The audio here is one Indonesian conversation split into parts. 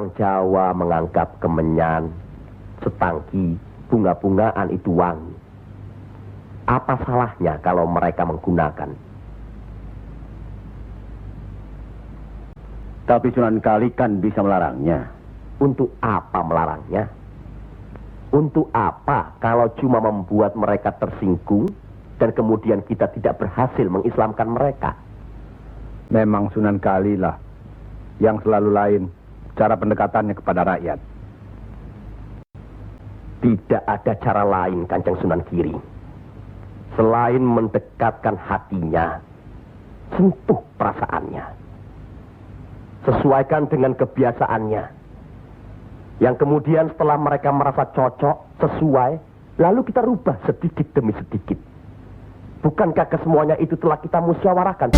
Orang Jawa menganggap kemenyan, setangki, bunga-bungaan itu wangi. Apa salahnya kalau mereka menggunakan? Tapi Sunan Kali kan bisa melarangnya. Untuk apa melarangnya? Untuk apa kalau cuma membuat mereka tersinggung dan kemudian kita tidak berhasil mengislamkan mereka? Memang Sunan Kali lah yang selalu lain cara pendekatannya kepada rakyat. Tidak ada cara lain, Kanjeng Sunan Giri, selain mendekatkan hatinya, sentuh perasaannya, sesuaikan dengan kebiasaannya, yang kemudian setelah mereka merasa cocok, sesuai, lalu kita rubah sedikit demi sedikit. Bukankah kesemuanya itu telah kita musyawarahkan?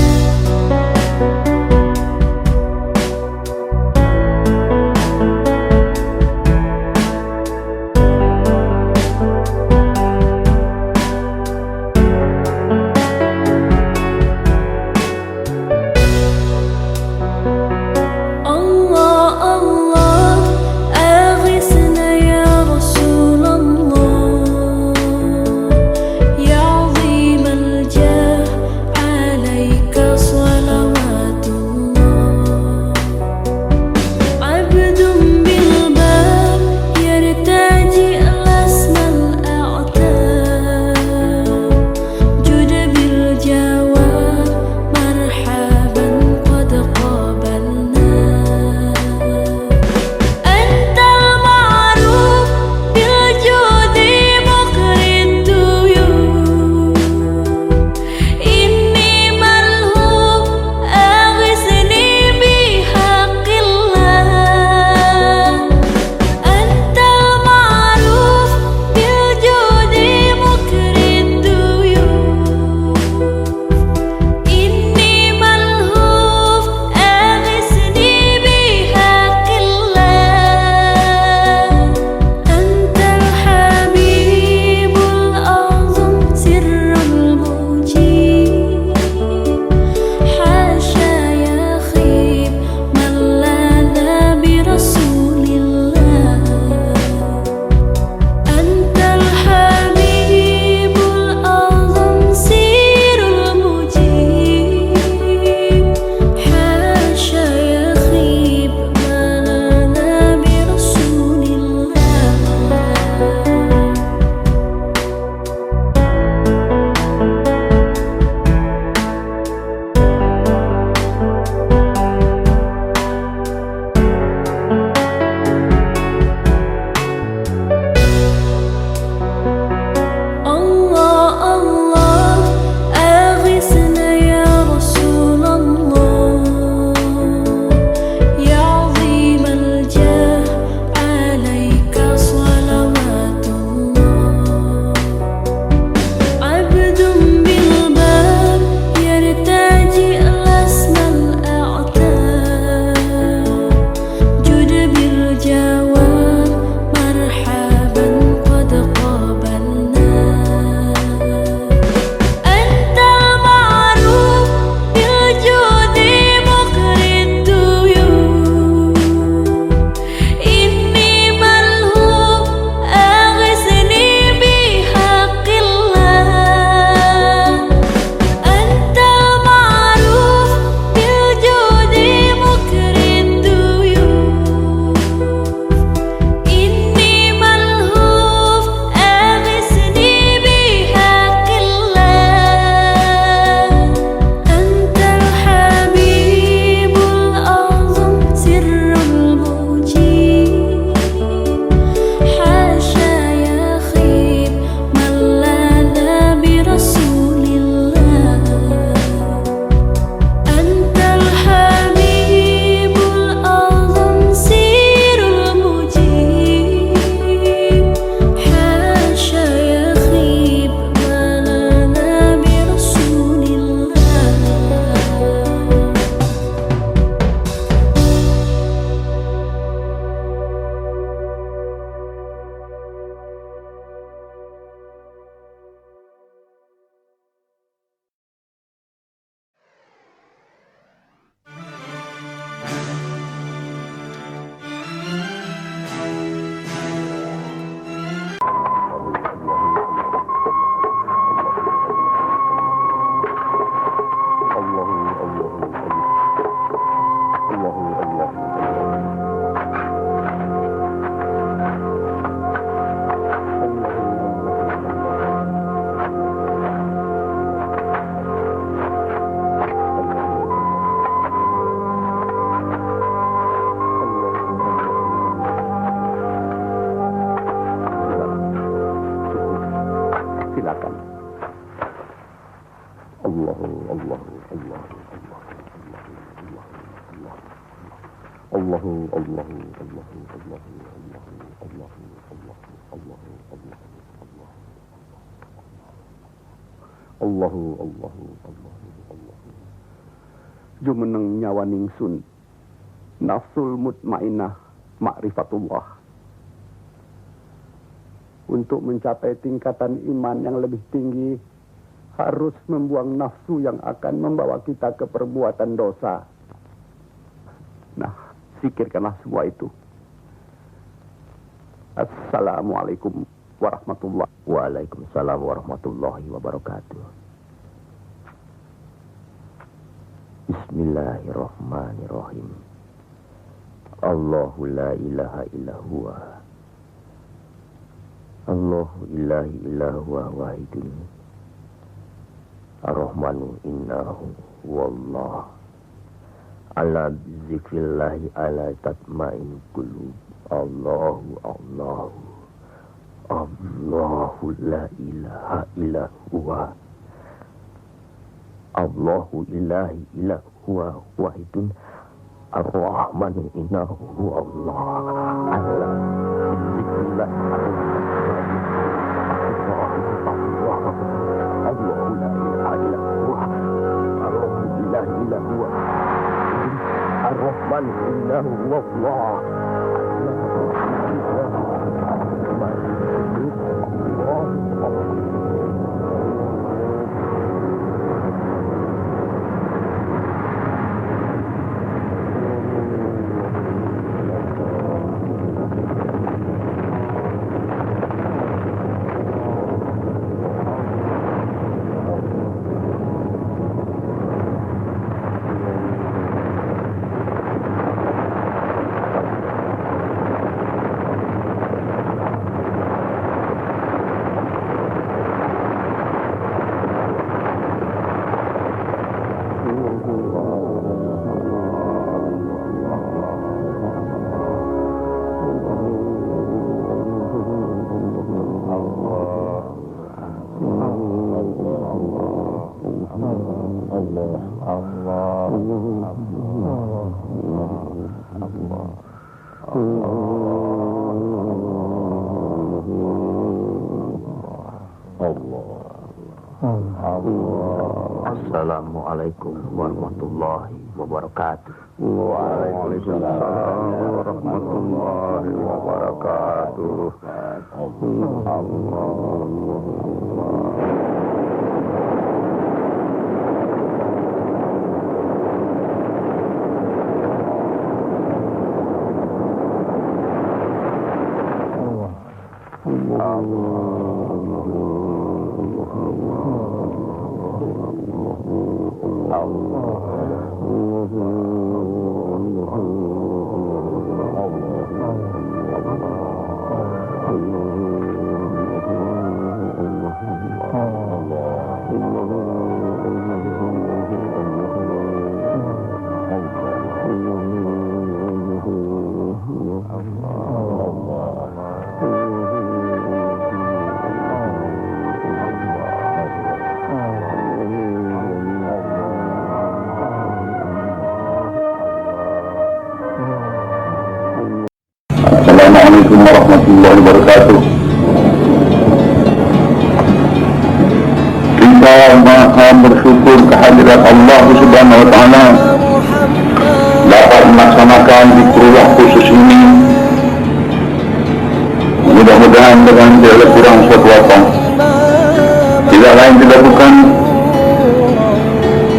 عليك صلوات Jumeneng nyawa ningsun nafsul mutmainnah ma'rifatullah. Untuk mencapai tingkatan iman yang lebih tinggi, harus membuang nafsu yang akan membawa kita ke perbuatan dosa. Nah, pikirkanlah semua itu. Assalamualaikum warahmatullahi wabarakatuh. Waalaikumsalam warahmatullahi wabarakatuh. Bismillahirrahmanirrahim. Allahu la ilaha illa huwa. Allahu ilahi illa huwa wahidun. Ar-Rahmanu innahu wallah. Ala zikrillahi ala tatmain qulub. Allahu Allahu. Allahu la ilaha illa huwa. Allahu ilahi illa huwa wahidun. Ar-Rahmanu innahu wallah. Ala zikrillahi ala Ar-Rahman innahu wallah. Assalamualaikum warahmatullahi wabarakatuh. Waalaikumsalam warahmatullahi wabarakatuh. Assalamualaikum warahmatullahi wabarakatuh. Kita maha bersyukur kehadirat Allah Subhanahu wa Ta'ala dapat melaksanakan zikrullah khusus ini. Mudah-mudahan dengan tidak kurang suatu apa, tidak lain tidak bukan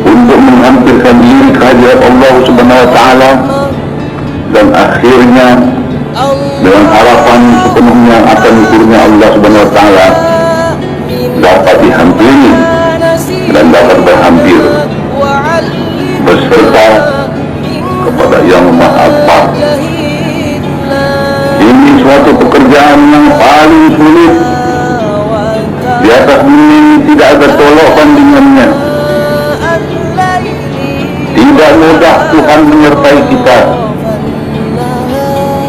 untuk menghampirkan diri kehadirat Allah Subhanahu wa Ta'ala, dan akhirnya dengan harapan sepenuhnya akan kurnia Allah Subhanahu wa Ta'ala dapat dihampiri dan dapat berhampir beserta kepada Yang Maha Esa. Ini suatu pekerjaan yang paling sulit. Di atas bumi ini tidak ada tolak bandingannya. Tidak mudah Tuhan menyertai kita.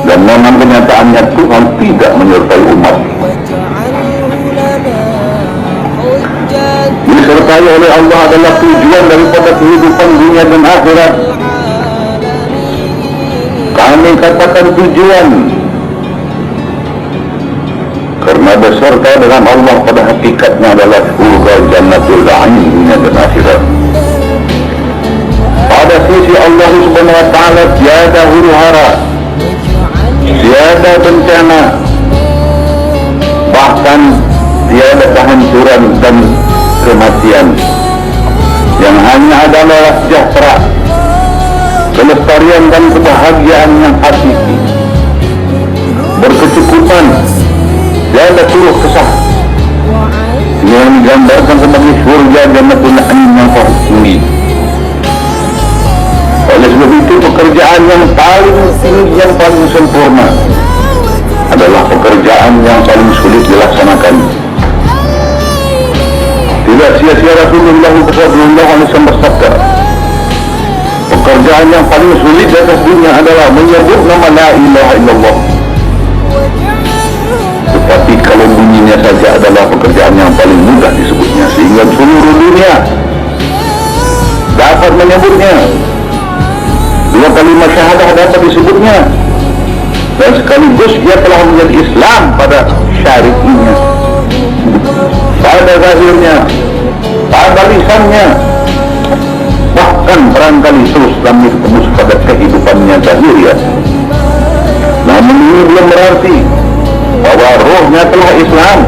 Dan memang kenyataannya Tuhan tidak menyertai umat. Disertai cahaya oleh Allah adalah tujuan daripada kehidupan dunia dan akhirat. Kami katakan tujuan karena beserta dengan Allah pada hakikatnya adalah surga jannatul ain dunia dan akhirat. Pada sisi Allah Subhanahu wa taala tiada huru hara, tiada bencana, bahkan tiada kehancuran dan kematian. Yang hanya adalah sejahtera, kelestarian dan kebahagiaan yang hakiki, berkecukupan, tiada keluh kesah, yang digambarkan sebagai surga jannatul ain yang tinggi. Oleh sebab itu pekerjaan yang paling tinggi, yang paling sempurna adalah pekerjaan yang paling sulit dilaksanakan. Tidak sia-sia Rasulullah SAW bersabda, pekerjaan yang paling sulit di atas dunia adalah menyebut nama la ilaha illallah. Tetapi kalau bunyinya saja adalah pekerjaan yang paling mudah disebutnya, sehingga seluruh dunia dapat menyebutnya. Dua kalimat syahadah dapat disebutnya, dan sekaligus dia telah menjadi Islam pada syari'inya, pada zahirnya, pada lisannya, bahkan barangkali terus kami ketemu pada kehidupannya zahirnya. Namun ini belum berarti bahwa rohnya telah Islam,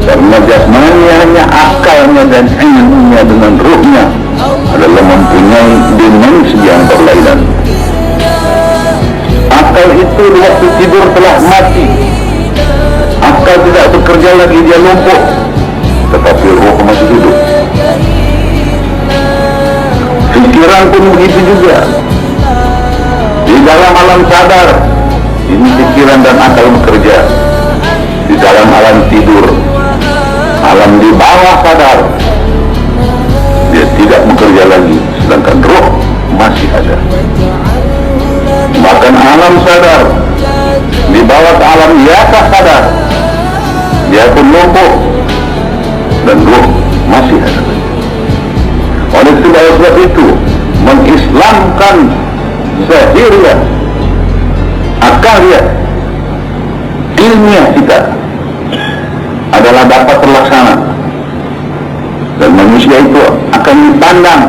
karena jasmaninya hanya akalnya dan ilmunya dengan rohnya adalah mempunyai dimensi yang berlainan. Akal itu di waktu tidur telah mati, akal tidak bekerja lagi, dia lumpuh, tetapi roh masih hidup. Pikiran pun begitu juga. Di dalam alam sadar ini pikiran dan akal bekerja. Di dalam alam tidur, alam di bawah sadar, dia tidak bekerja lagi, sedangkan roh masih ada. Bahkan alam sadar di bawah alam di atas sadar, dia pun lumpuh dan roh masih ada. Oleh sebab itu mengislamkan zahirnya, akalnya, ilmiah kita adalah dapat terlaksana, dan manusia itu akan dipandang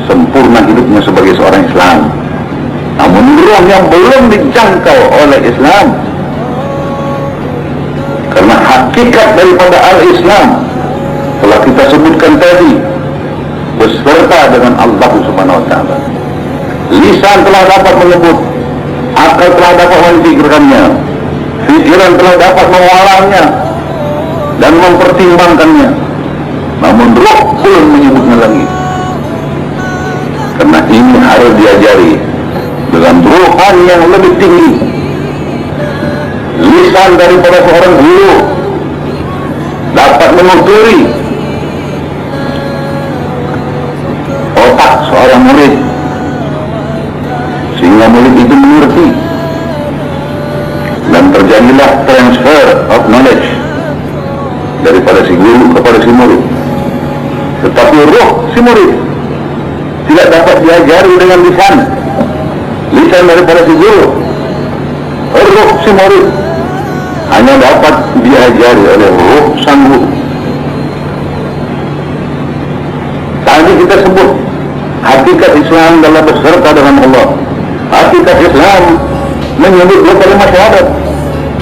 sempurna hidupnya sebagai seorang Islam. Namun roh yang belum dijangkau oleh Islam, karena hakikat daripada al-Islam telah kita sebutkan tadi, beserta dengan Allah Subhanahu wa taala. Lisan telah dapat menyebut, akal telah dapat memikirkannya, pikiran telah dapat mengolahnya dan mempertimbangkannya, namun roh belum menyebutnya lagi. Karena ini harus diajari dengan rohan yang lebih tinggi. Lisan daripada seorang guru dapat menuturi otak seorang murid, sehingga murid itu mengerti, dan terjadilah transfer of knowledge daripada si guru kepada si murid. Tetapi roh si murid tidak dapat diajari dengan lisan daripada si guru. Roh si murid hanya dapat diajari oleh roh sang guru. Tadi kita sebut hakikat Islam adalah beserta dengan Allah. Hakikat Islam menyebut dua kalimat syahadat.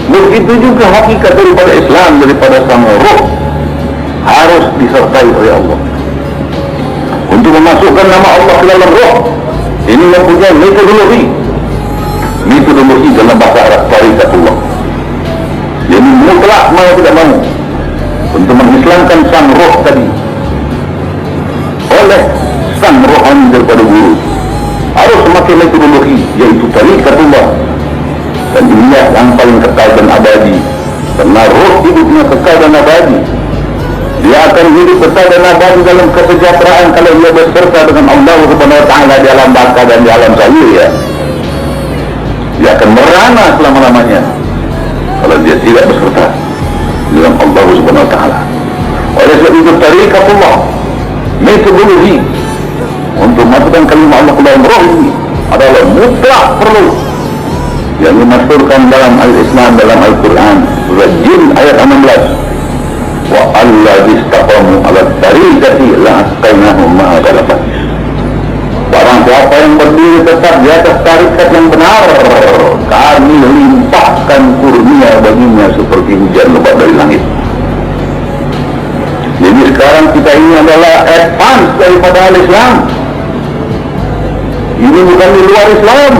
Begitu juga hakikat daripada Islam, daripada sang roh, harus disertai oleh Allah. Untuk memasukkan nama Allah ke dalam roh, ini mempunyai metodologi dalam bahasa Arab, tarikatullah. Jadi mutlak mau tidak mau untuk mengislamkan sang roh tadi oleh sang rohani daripada guru, harus memakai metodologi, yaitu tarikatullah. Dan inilah yang paling kekal dan abadi, karena roh hidupnya kekal dan abadi. Dia akan hidup kekal dan abadi dalam kesejahteraan kalau dia beserta dengan Allah Subhanahu wa taala di alam baka dan di alam zahir, ya. Dia akan merana selama-lamanya kalau dia tidak beserta dengan Allah Subhanahu wa taala. Oleh Oleh sebab itu tariqatullah, metodologi untuk masukkan kalimat Allah ke dalam roh ini adalah mutlak perlu, yang dimaksudkan dalam Al-Islam, dalam Al-Quran surah Jin ayat 16, wa alladzi istaqamu ala tariqati la'asqainahum ma'a ghalabat. Barang siapa yang berdiri tetap di atas tarikat yang benar, kami limpahkan kurnia baginya seperti hujan lebat dari langit. Jadi sekarang kita ini adalah advance daripada Al-Islam. Ini bukan di luar Islam,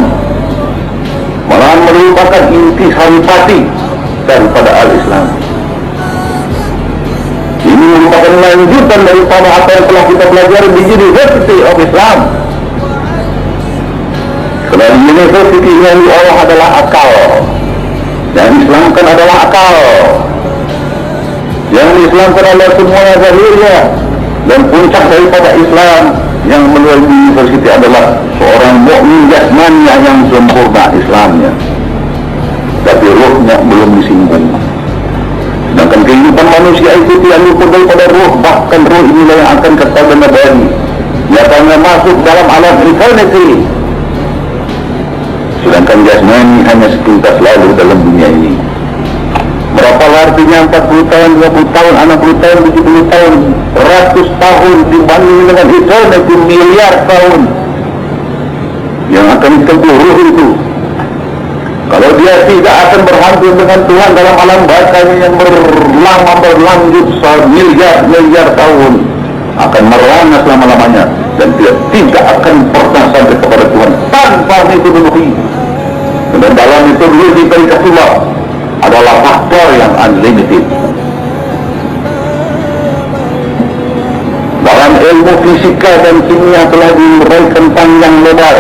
malahan merupakan inti saripati daripada Al-Islam. Ini merupakan lanjutan daripada apa yang telah kita pelajari di University of Islam. Karena University yang Allah adalah akal, dan Islam kan adalah akal. Yang Islamkan adalah semuanya zahirnya, dan puncak daripada Islam yang melalui universiti adalah seorang mukmin jasmaniah yang sempurna Islamnya, tapi rohnya belum disinggung. Sedangkan kehidupan manusia itu tidak luput daripada roh, bahkan roh inilah yang akan kekal dan abadi, nyatanya masuk dalam alam eternity. Sedangkan jasmani hanya sekilas lalu dalam dunia ini. Berapa artinya 40 tahun, 20 tahun, 60 tahun, 70 tahun, 100 tahun dibanding dengan eternity, miliar tahun yang akan ditempuh ruh itu. Kalau dia tidak akan berhampir dengan Tuhan dalam alam bakanya yang berlanjut miliar tahun, akan merana selama-lamanya, dan dia tidak akan pernah sampai kepada Tuhan tanpa metodologi. Dan dalam metodologi tarikatullah adalah faktor yang unlimited. Dalam ilmu fisika dan kimia telah diuraikan panjang lebar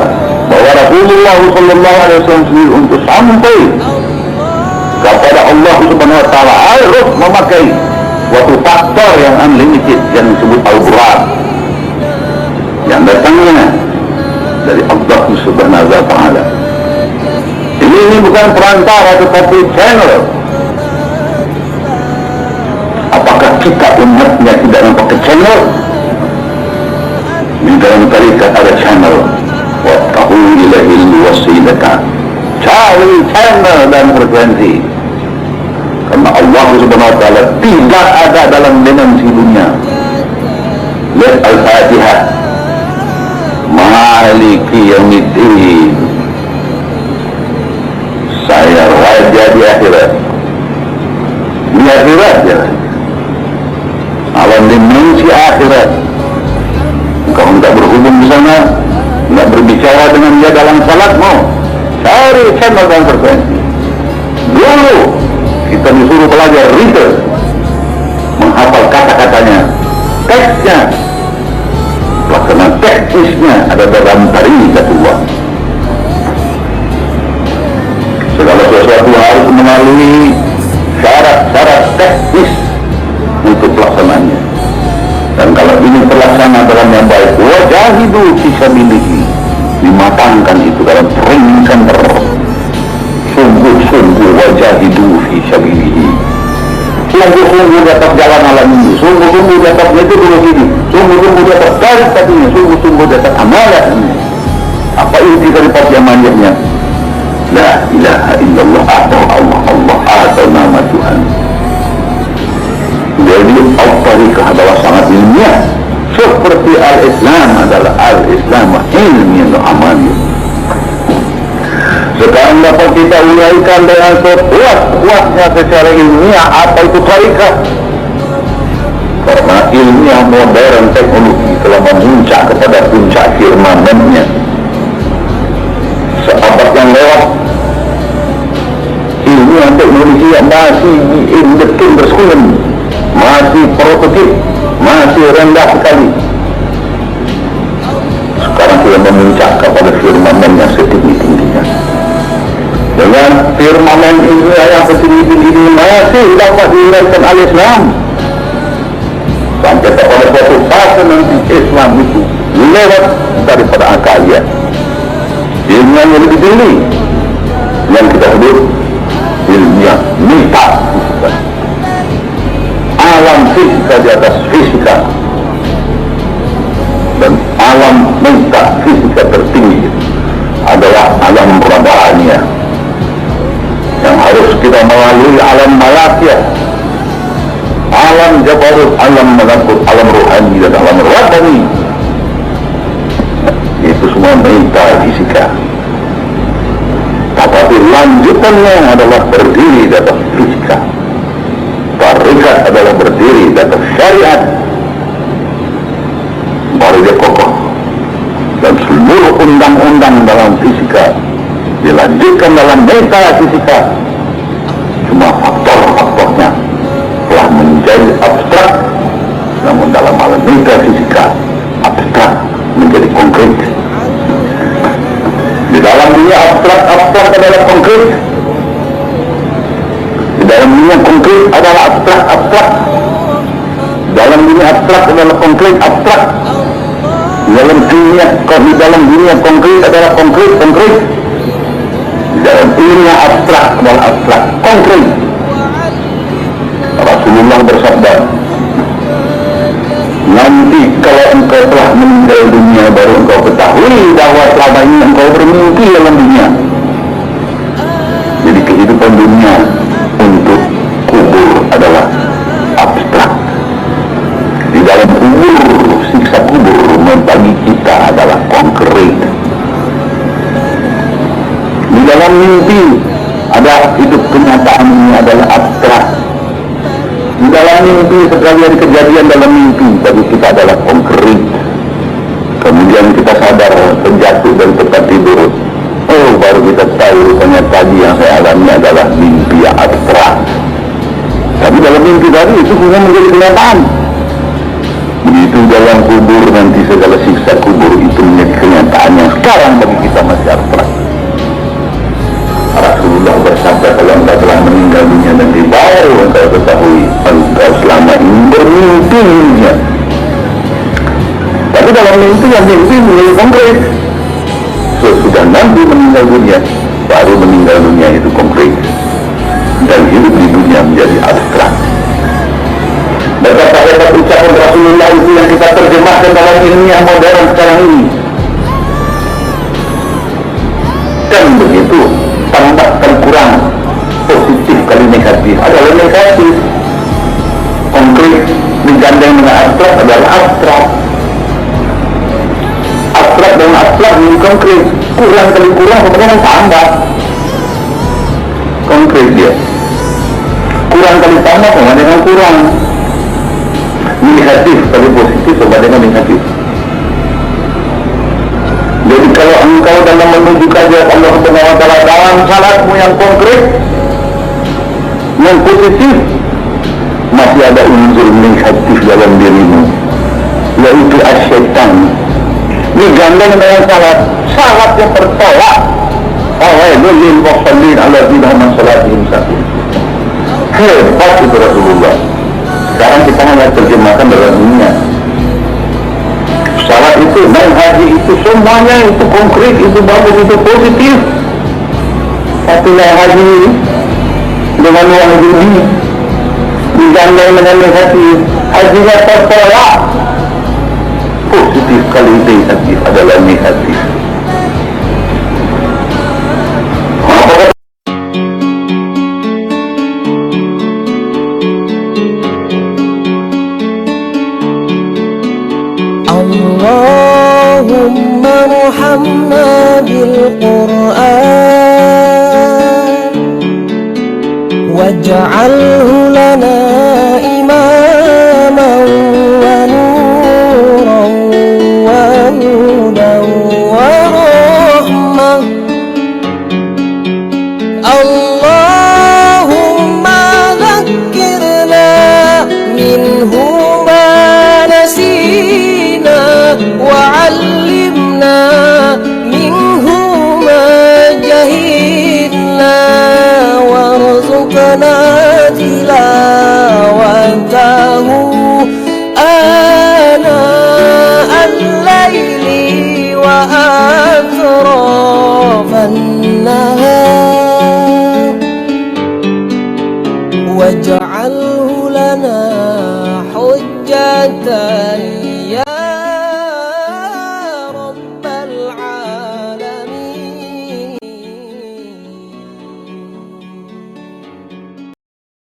bahwa Rasulullah SAW sendiri untuk sampai kepada Allah Subhanahu Wa Taala harus memakai suatu faktor yang unlimited yang disebut al-Quran, yang datangnya dari Allah Subhanahu Wa Taala. Ini bukan perantara tetapi channel. Apakah kita umatnya tidak nampak channel? Di dalam tarikat ada channel. Wattahu ilahil wasilata. Cari channel dan frekuensi. Karena Allah Subhanahu Wa Taala tidak ada dalam dimensi dunia. Lihat Al-Fatihah. Maliki yaumiddin. Saya raja di akhirat. Di akhirat ya. Alam dimensi akhirat. Engkau tidak berhubung di sana, tidak berbicara dengan dia dalam salatmu. Cari channel dan frekuensi. Dulu kita disuruh belajar reader, menghafal kata-katanya, teksnya. Pelaksanaan teknisnya ada dalam tarikatullah. Segala sesuatu harus melalui syarat-syarat teknis untuk pelaksanaannya. Dan kalau ini terlaksana dalam yang baik, wajahidu fisabilihi, dimatangkan itu dalam training center. Sungguh-sungguh wajahidu fisabilihi. Sungguh-sungguh dapat jalan alam ini, sungguh-sungguh dapat metodologi ini, sungguh-sungguh dapat tarikat ini, sungguh-sungguh dapat amalan ini. Apa inti daripada amaliyahnya? La ilaha illallah, atau Allah atau nama Tuhan. Jadi al-tariqah adalah sangat ilmiah, seperti al-Islam adalah al-Islam ilmiah amaliyah. Sekarang dapat kita uraikan dengan sepuas-puasnya secara ilmiah apa itu tariqah. Karena ilmiah modern teknologi telah memuncak kepada puncak firmamennya. Seabad yang lewat, ilmiah teknologi yang masih in the kinderschool, masih prototip, masih rendah sekali. Sekarang sudah memuncak kepada firmamen yang setinggi-tingginya. Dengan firmamen ilmiah yang setinggi-tinggi masih dapat diuraikan al-Islam sampai kepada suatu fase nanti Islam itu lewat daripada akaliah. Ilmiah yang lebih tinggi yang kita sebut ilmiah metafisika. alam fisika di atas fisika, dan alam metafisika tertinggi adalah alam rohania yang harus kita melalui alam malakiyah, alam jabarut, alam malakut, alam rohani dan alam rohani. Itu semua metafisika. Tapi lanjutannya adalah berdiri di atas fisika. Tarikat adalah berdiri di atas syariat. Baru dia kokoh. Dan seluruh undang-undang dalam fisika dilanjutkan dalam metafisika. Cuma faktor-faktornya telah menjadi abstrak, namun dalam alam metafisika abstrak menjadi konkret. Di dalam dunia abstrak adalah konkret. Di dalam dunia konkret adalah abstrak. Di dalam dunia abstrak adalah konkret abstrak. Di dalam dunia konkret adalah konkret. Di dalam dunia abstrak adalah abstrak konkret. Rasulullah bersabda, nanti kalau engkau telah meninggal dunia baru engkau ketahui bahwa selama ini engkau bermimpi dalam dunia. Jadi kehidupan dunia untuk kubur adalah abstrak. Di dalam kubur, siksa kubur bagi kita adalah konkret. Di dalam mimpi ada hidup kenyataan ini adalah abstrak. Di dalam mimpi sekalian kejadian dalam mimpi bagi kita adalah konkret. Kemudian kita sadar terjatuh dari tempat tidur. Oh, baru kita tahu rupanya tadi yang saya alami adalah mimpi yang abstrak. Tapi dalam mimpi tadi itu punya menjadi kenyataan. Begitu dalam kubur nanti segala siksa kubur itu menjadi kenyataan yang sekarang bagi kita masih abstrak. Rasulullah bersabda, kalau engkau telah meninggal dunia dan baru engkau ketahui engkau selama ini bermimpi dunia. Tapi dalam mimpi yang mimpi menjadi konkret. Sesudah nanti meninggal dunia, baru meninggal dunia itu konkret. Dan hidup di dunia menjadi abstrak. Betapa hebat ucapan Rasulullah itu yang kita terjemahkan dalam ilmiah modern sekarang ini. Dan begitu, tambahkan kurang positif kali negatif adalah negatif. Konkret digandeng dengan abstrak adalah abstrak. Abstrak dengan abstrak ini konkret. Kurang kali kurang kemudian tambah. Konkret dia. Kurang kali tambah sama dengan kurang. Negatif kali positif sama dengan negatif. Jadi kalau engkau dalam menuju kajian Allah SWT dalam salatmu yang konkret, yang positif, masih ada unsur negatif dalam dirimu, yaitu asyaitan. Digandeng dengan salat yang tertolak. Awailul lil musallin alladzina hum an salatihim sahun. Hebat itu Rasulullah. Sekarang kita hanya terjemahkan dalam dunia. Salat itu, haji itu, semuanya itu konkret, itu bagus, itu positif. Tapi haji dengan uang judi digandeng dengan negatif, hajinya tertolak. Positif kali negatif adalah negatif. Allahumma arhamna bil Qur'an waj'alhu lana